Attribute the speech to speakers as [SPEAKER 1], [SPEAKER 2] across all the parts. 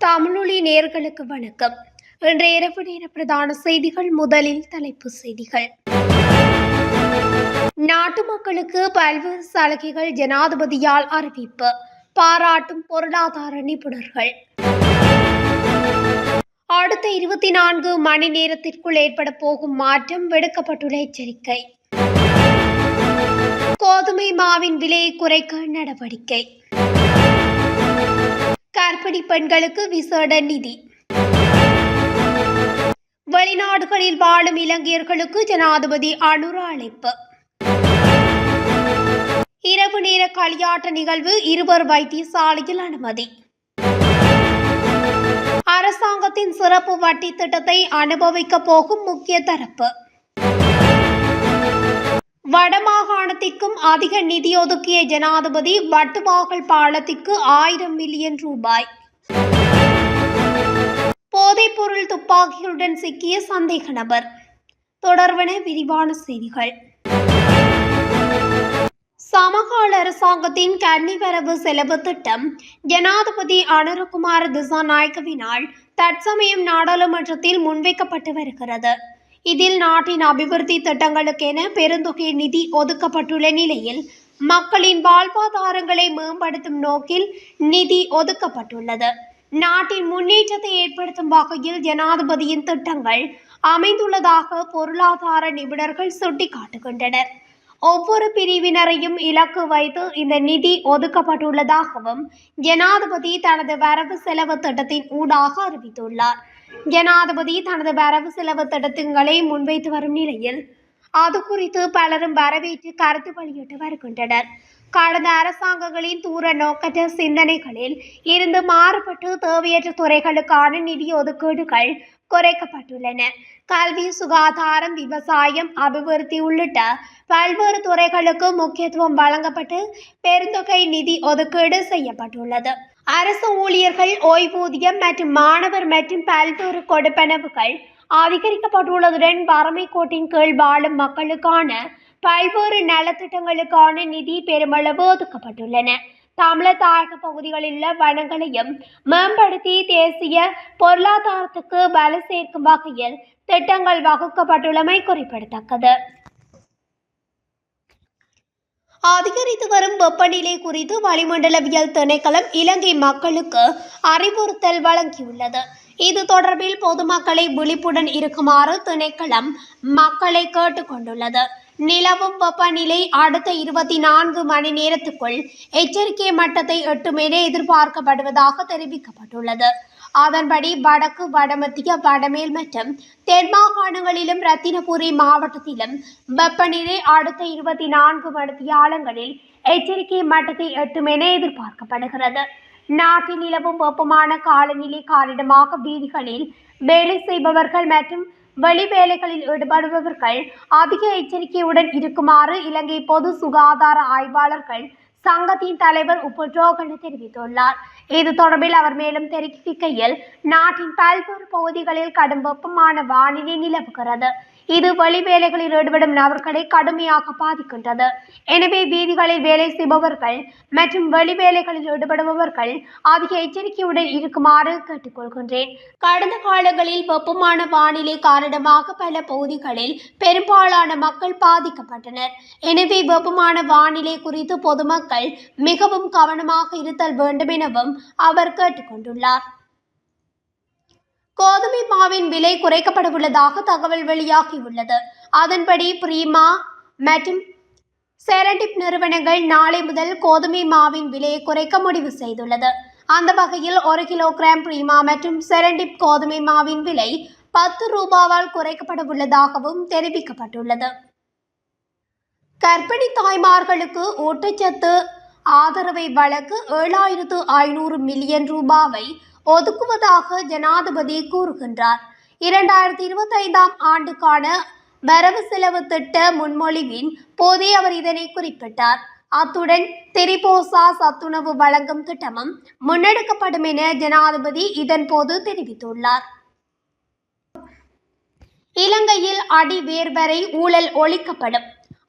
[SPEAKER 1] தமிழொலி நேயர்களுக்கு வணக்கம். இன்றைய இரவு நேர பிரதான செய்திகள். முதலில் தலைப்பு செய்திகள். நாட்டு மக்களுக்கு பல்வேறு சலுகைகள் ஜனாதிபதியால் அறிவிப்பு, பாராட்டும் பொருளாதார நிபுணர்கள். அடுத்த 24 மணி நேரத்திற்குள் ஏற்பட போகும் மாற்றம், விடுக்கப்பட்டுள்ள எச்சரிக்கை. கோதுமை மாவின் விலையை குறைக்க நடவடிக்கை. கர்ப்பிணி பெண்களுக்கு விசேட நிதி. வெளிநாடுகளில் வாழும் இலங்கையர்களுக்கு ஜனாதிபதி அனுர அழைப்பு. இரவு நேர களியாட்ட நிகழ்வு, இருவர் வைத்தியசாலையில் அனுமதி. அரசாங்கத்தின் சிறப்பு வட்டி திட்டத்தை அனுபவிக்க போகும் முக்கிய தரப்பு. வடமாகாணத்திற்கும் அதிக நிதி ஒதுக்கிய ஜனாதிபதி, வட்டுவாகல் பாலத்திற்கு 1000 மில்லியன் ரூபாய். போதைப்பொருள் துப்பாக்கிகளுடன் சிக்கிய சந்தேக நபர். தொடர்வன விரிவான செய்திகள். சமகால அரசாங்கத்தின் கன்னிவரவு செலவு திட்டம் ஜனாதிபதி அனுரகுமார திசாநாயக்கவினால் தற்சமயம் நாடாளுமன்றத்தில் முன்வைக்கப்பட்டு வருகிறது. இதில் நாட்டின் அபிவிருத்தி திட்டங்களுக்கென பெருந்தொகை நிதி ஒதுக்கப்பட்டுள்ள நிலையில் மக்களின் வாழ்வாதாரங்களை மேம்படுத்தும் நோக்கில் நிதி ஒதுக்கப்பட்டுள்ளது. நாட்டின் முன்னேற்றத்தை ஏற்படுத்தும் வகையில் ஜனாதிபதியின் திட்டங்கள் அமைந்துள்ளதாக பொருளாதார நிபுணர்கள் சுட்டிக்காட்டுகின்றனர். ஒவ்வொரு பிரிவினரையும் இலக்கு வைத்து இந்த நிதி ஒதுக்கப்பட்டுள்ளதாகவும் ஜனாதிபதி தனது வரவு செலவு திட்டத்தின் ஊடாக அறிவித்துள்ளார். ஜனாதிபதி தனது வரவு செலவு திட்டங்களை முன்வைத்து வரும் நிலையில் அது குறித்து பலரும் வரவேற்று கருத்து வெளியிட்டு வருகின்றனர். கடந்த அரசாங்கங்களின் தூர நோக்கற்ற சிந்தனைகளில் இருந்து மாறுபட்டு தேவையற்ற துறைகளுக்கான நிதி ஒதுக்கீடுகள் குறைக்கப்பட்டுள்ளன. கல்வி, சுகாதாரம், விவசாயம், அபிவிருத்தி உள்ளிட்ட பல்வேறு துறைகளுக்கு முக்கியத்துவம் வழங்கப்பட்டு பெருந்தொகை நிதி ஒதுக்கீடு செய்யப்பட்டுள்ளது. அரசு ஊழியர்கள் ஓய்வூதியம் மற்றும் மாணவர் மற்றும் பல்வேறு கொடுப்பனவுகள் அதிகரிக்கப்பட்டுள்ளதுடன் வறுமை கோட்டின் கீழ் வாழும் மக்களுக்கான பல்வேறு நலத்திட்டங்களுக்கான நிதி பெருமளவு ஒதுக்கப்பட்டுள்ளன. தமிழர் தாயக பகுதிகளில் உள்ள வனங்களையும் மேம்படுத்தி தேசிய பொருளாதாரத்துக்கு பல சேர்க்கும் வகையில் திட்டங்கள் வகுக்கப்பட்டுள்ளமை குறிப்பிடத்தக்கது. அதிகரித்து வரும் வெப்பநிலை குறித்து வளிமண்டலவியல் திணைக்களம் இலங்கை மக்களுக்கு அறிவுறுத்தல் வழங்கியுள்ளது. இது தொடர்பில் பொதுமக்களை விழிப்புடன் இருக்குமாறு திணைக்களம் மக்களை கேட்டுக்கொண்டுள்ளது. நிலவும் வெப்பநிலை அடுத்த 24 மணி நேரத்துக்குள் எச்சரிக்கை மட்டத்தை எட்டும் என எதிர்பார்க்கப்படுவதாக தெரிவிக்கப்பட்டுள்ளது. அதன்படி வடக்கு, வடமத்திய, வடமேல் மற்றும் தென் மாகாணங்களிலும் ரத்தினபுரி மாவட்டத்திலும் வெப்பநிலை அடுத்த 24 மணித்தியாலங்களில் எச்சரிக்கை மட்டத்தை எட்டும் என எதிர்பார்க்கப்படுகிறது. நாட்டில் நிலவும் வெப்பமான காலநிலை காரணமாக வீதிகளில் வேலை செய்பவர்கள் மற்றும் வெளி வேலைகளில் ஈடுபடுபவர்கள் அதிக எச்சரிக்கையுடன் இருக்குமாறு இலங்கை பொது சுகாதார ஆய்வாளர்கள் சங்கத்தின் தலைவர் உபட்ரோகன் தெரிவித்துள்ளார். இது தொடர்பில் அவர் மேலும் தெரிவிக்கையில், நாட்டின் பல்வேறு பகுதிகளில் கடும் வெப்பமான வானிலை நிலவுகிறது. இது வெளி வேலைகளில் ஈடுபடும் நபர்களை கடுமையாக பாதிக்கின்றது. எனவே வீதிகளில் வேலை செய்பவர்கள் மற்றும் வெளி வேலைகளில் ஈடுபடுபவர்கள் அதிக எச்சரிக்கையுடன் இருக்குமாறு கேட்டுக்கொள்கின்றேன். கடந்த காலங்களில் வெப்பமான வானிலை காரணமாக பல பகுதிகளில் பெரும்பாலான மக்கள் பாதிக்கப்பட்டனர். எனவே வெப்பமான வானிலை குறித்து பொதுமக்கள் மிகவும் கவனமாக இருத்தல் வேண்டும் எனவும் அவர் கேட்டுக்கொண்டுள்ளார். கோதுமை மாவின் விலை குறைக்கப்படவுள்ளதாக தகவல் வெளியாகியுள்ளது. அதன்படி பிரீமா மற்றும் செரண்டிப் நிறுவனங்கள் நாளை முதல் கோதுமை மாவின் விலையை குறைக்க முடிவு செய்துள்ளது. அந்த வகையில் 1 கிலோகிராம் பிரீமா மற்றும் செரண்டிப் கோதுமை மாவின் விலை 10 ரூபாவால் குறைக்கப்படவுள்ளதாகவும் தெரிவிக்கப்பட்டுள்ளது. கர்ப்பிணி தாய்மார்களுக்கு ஊட்டச்சத்து ஆதரவை வழங்க 7500 மில்லியன் ரூபாவை ஒதுக்குவதாக ஜனாதிபதி கூறுகின்றார். 2025ஆம் ஆண்டுக்கான வரவு செலவு திட்ட முன்மொழிவின் போதே அவர் இதனை குறிப்பிட்டார். அத்துடன் திரிபோசா சத்துணவு வழங்கும் திட்டமும் முன்னெடுக்கப்படும் என ஜனாதிபதி இதன் போது தெரிவித்துள்ளார். இலங்கையில் அடி வேர் வரை ஊழல் ஒழிக்கப்படும்.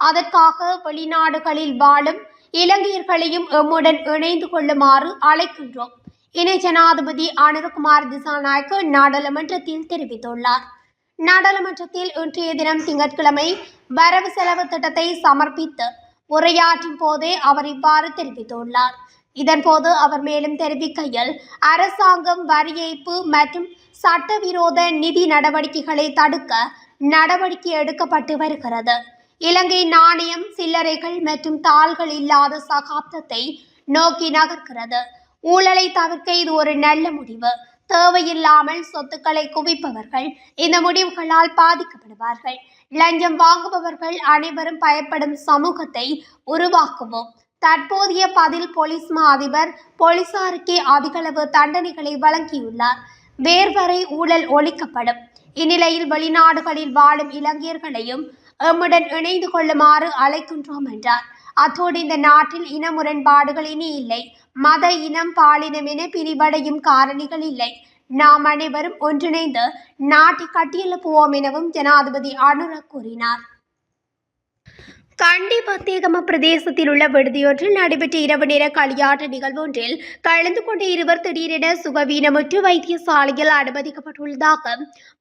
[SPEAKER 1] அதற்காக வெளிநாடுகளில் வாழும் இலங்கையர்களையும் எம்முடன் இணைந்து கொள்ளுமாறு அழைக்கின்றோம். இணை ஜனாதிபதி அனுரகுமார் திசாநாயக்க நாடாளுமன்றத்தில் தெரிவித்துள்ளார். நாடாளுமன்றத்தில் இன்றைய தினம் திங்கட்கிழமை வரவு செலவு திட்டத்தை சமர்ப்பித்து உரையாற்றும் போதே அவர் இவ்வாறு தெரிவித்துள்ளார். இதன்போது அவர் மேலும் தெரிவிக்கையில், அரசாங்கம் வரி ஏய்ப்பு மற்றும் சட்டவிரோத நிதி நடவடிக்கைகளை தடுக்க நடவடிக்கை எடுக்கப்பட்டு வருகிறது. இலங்கை நாணயம் சில்லறைகள் மற்றும் தாள்கள் இல்லாத சகாப்தத்தை நோக்கி நகர்கிறது. ஊழலை தவிர்க்க இது ஒரு நல்ல முடிவு. தேவையில்லாமல் சொத்துக்களை குவிப்பவர்கள் இந்த முடிவுகளால் பாதிக்கப்படுவார்கள். லஞ்சம் வாங்குபவர்கள் அனைவரும் பயப்படும் சமூகத்தை உருவாக்குவோம். தற்போதைய பதில் போலீஸ் மா அதிபர் போலீசாருக்கே அதிகளவு தண்டனைகளை வழங்கியுள்ளார். வேர்வரை ஊழல் ஒழிக்கப்படும். இந்நிலையில் வெளிநாடுகளில் வாழும் இலங்கையர்களையும் எம்முடன் இணைந்து கொள்ளுமாறு அழைக்கின்றோம் என்றார். அத்தோடு இந்த நாட்டில் இன முரண்பாடுகள் இனி இல்லை. மத, இனம், பாலினம் என பிரிவடையும் காரணிகள் இல்லை. நாம் அனைவரும் ஒன்றிணைந்து நாட்டை கட்டியெழுப்புவோம் எனவும் ஜனாதிபதி அனுர கூறினார். கண்டி பத்தேகம பிரதேசத்தில் உள்ள விடுதியொன்றில் நடைபெற்ற இரவு நேர களியாட்ட நிகழ்வு ஒன்றில் கலந்து கொண்ட இருவர் திடீரென சுகவீனமுற்று வைத்தியசாலையில் அனுமதிக்கப்பட்டுள்ளதாக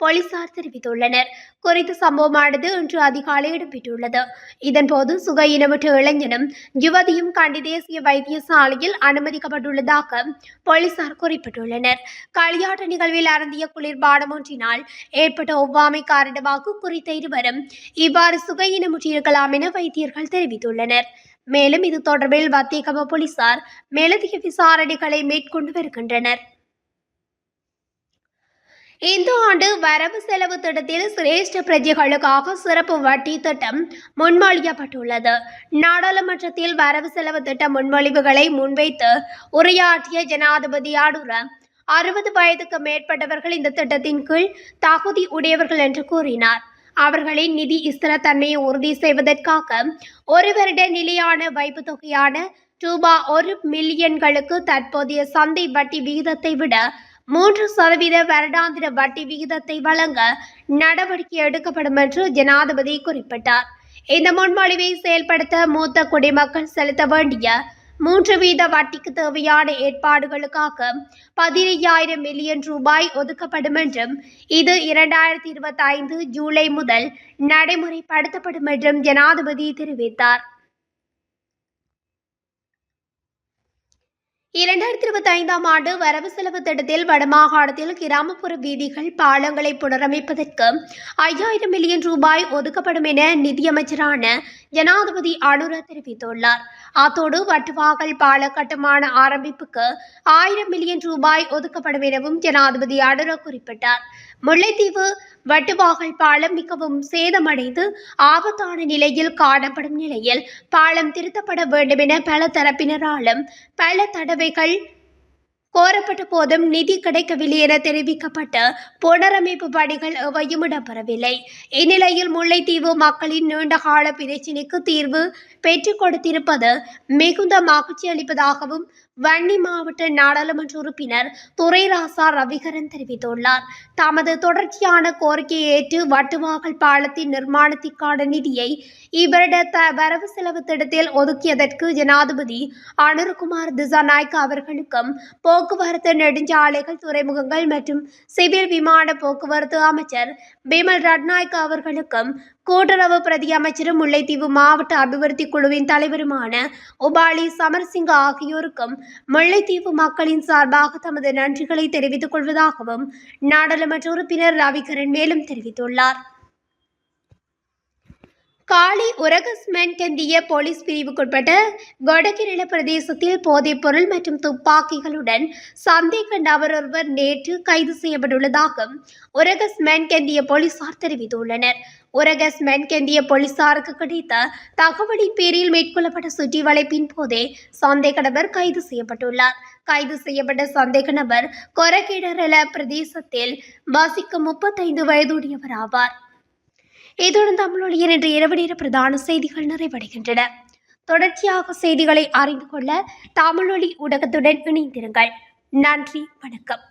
[SPEAKER 1] போலீசார் தெரிவித்துள்ளனர். குறித்த சம்பவமானது இன்று அதிகாலை இடம்பெற்றுள்ளது. இதன்போது சுகவீனமுற்ற இளைஞனும் யுவதியும் கண்டி தேசிய வைத்தியசாலையில் அனுமதிக்கப்பட்டுள்ளதாக போலீசார் குறிப்பிட்டுள்ளனர். களியாட்ட நிகழ்வில் அருந்திய குளிர்பானம் ஒன்றினால் ஏற்பட்ட ஒவ்வாமை காரணமாக குறித்த இருவரும் இவ்வாறு சுகவீனமுற்றிருக்கலாம் என வைத்தியர்கள் தெரிவித்துள்ளனர். மேலும் இது தொடர்பில் வத்தேகம போலீசார் மேலதிக விசாரணைகளை மேற்கொண்டு வருகின்றனர். இந்த ஆண்டு வரவு செலவு திட்டத்தில் சிரேஷ்ட பிரஜைகளுக்காக சிறப்பு வட்டி திட்டம் முன்மொழியப்பட்டுள்ளது. நாடாளுமன்றத்தில் வரவு செலவு திட்ட முன்மொழிவுகளை முன்வைத்து உரையாற்றிய ஜனாதிபதி அனுர 60 வயதுக்கு மேற்பட்டவர்கள் இந்த திட்டத்தின் கீழ் தகுதி உடையவர்கள் என்று கூறினார். அவர்களின் நிதி ஸ்திரத்தன்மையை உறுதி செய்வதற்காக ஒரு வருட நிலையான வைப்பு தொகையான ரூபாய் 1 மில்லியன்களுக்கு தற்போதைய சந்தை வட்டி விகிதத்தை விட 3% வருடாந்திர வட்டி விகிதத்தை வழங்க நடவடிக்கை எடுக்கப்படும் என்று ஜனாதிபதி குறிப்பிட்டார். இந்த முன்மொழிவை செயல்படுத்த மூத்த குடிமக்கள் செலுத்த வேண்டிய 3% வட்டிக்கு தேவையான ஏற்பாடுகளுக்காக 15,000 மில்லியன் ரூபாய் ஒதுக்கப்படும் என்றும் இது 2025 ஜூலை முதல் நடைமுறைப்படுத்தப்படும் என்றும் ஜனாதிபதி தெரிவித்தார். 2025 ஆண்டு வரவு செலவு திட்டத்தில் வடமாகாணத்தில் கிராமப்புற வீதிகள், பாலங்களை புனரமைப்பதற்கு 5,000 மில்லியன் ரூபாய் ஒதுக்கப்படும் என நிதியமைச்சரான ஜனாதிபதி அனுர தெரிவித்துள்ளார். அத்தோடு வட்டுவாகல் பால கட்டுமான ஆரம்பிப்புக்கு 1000 மில்லியன் ரூபாய் ஒதுக்கப்படும் எனவும் ஜனாதிபதி அனுர குறிப்பிட்டார். முல்லைத்தீவு வட்டுவாகல் பாலம் மிகவும் சேதமடைந்து ஆபத்தான நிலையில் காணப்படும் நிலையில் பாலம் திருத்தப்பட வேண்டும் என பல தரப்பினராலும் பல தடவைகள் கோரப்பட்ட போதும் நிதி கிடைக்கவில்லை என தெரிவிக்கப்பட்ட புனரமைப்பு பணிகள் எவையும் இடம்பெறவில்லை. இந்நிலையில் முல்லைத்தீவு மக்களின் நீண்டகால பிரச்சினைக்கு தீர்வு பெற்றுக் கொடுத்திருப்பது மிகுந்த மகிழ்ச்சி அளிப்பதாகவும் வன்னி மாவட்ட நாடாளுமன்ற உறுப்பினர் துரைராசா ரவிகரன் தெரிவித்துள்ளார். தமது தொடர்ச்சியான கோரிக்கையை ஏற்று வட்டுவாகல் பாலத்தின் நிர்மாணத்திற்கான நிதியை இவருட வரவு செலவு திட்டத்தில் ஒதுக்கியதற்கு ஜனாதிபதி அனுரகுமார் திசாநாயக்க அவர்களுக்கும் போக்குவரத்து, நெடுஞ்சாலைகள், துறைமுகங்கள் மற்றும் சிவில் விமான போக்குவரத்து அமைச்சர் பிமல் ரட்நாயக்க அவர்களுக்கும் கூட்டுறவு பிரதி அமைச்சரும் முல்லைத்தீவு மாவட்ட அபிவிருத்தி குழுவின் தலைவருமான உபாலி சமரசிங்க ஆகியோருக்கும் முல்லைத்தீவு மக்களின் சார்பாக தமது நன்றிகளை தெரிவித்துக் கொள்வதாகவும் நாடாளுமன்ற உறுப்பினர் ரவிகரன் மேலும் தெரிவித்துள்ளார். காலி உரகஸ்மென்கந்திய போலீஸ் பிரிவுக்குட்பட்ட கொடகிரில பிரதேசத்தில் போதைப் பொருள் மற்றும் துப்பாக்கிகளுடன் சந்தேக நபர் ஒருவர் நேற்று கைது செய்யப்பட்டுள்ளதாக உரகஸ்மென்கந்திய போலீசார் தெரிவித்துள்ளனர். உரகஸ்மென்கந்திய போலீசாருக்கு கிடைத்த தகவலின் பேரில் மேற்கொள்ளப்பட்ட சுற்றி வளைப்பின் போதே சந்தேக நபர் கைது செய்யப்பட்டுள்ளார். கைது செய்யப்பட்ட சந்தேக நபர் கொரகிடரல பிரதேசத்தில் வசிக்கும் 35 வயதுடையவர் ஆவார். இத்துடன் தமிழொலியின் இன்று இரவு நேர பிரதான செய்திகள் நிறைவடைகின்றன. தொடர்ச்சியாக செய்திகளை அறிந்து கொள்ள தமிழொலி ஊடகத்துடன் இணைந்திருங்கள். நன்றி, வணக்கம்.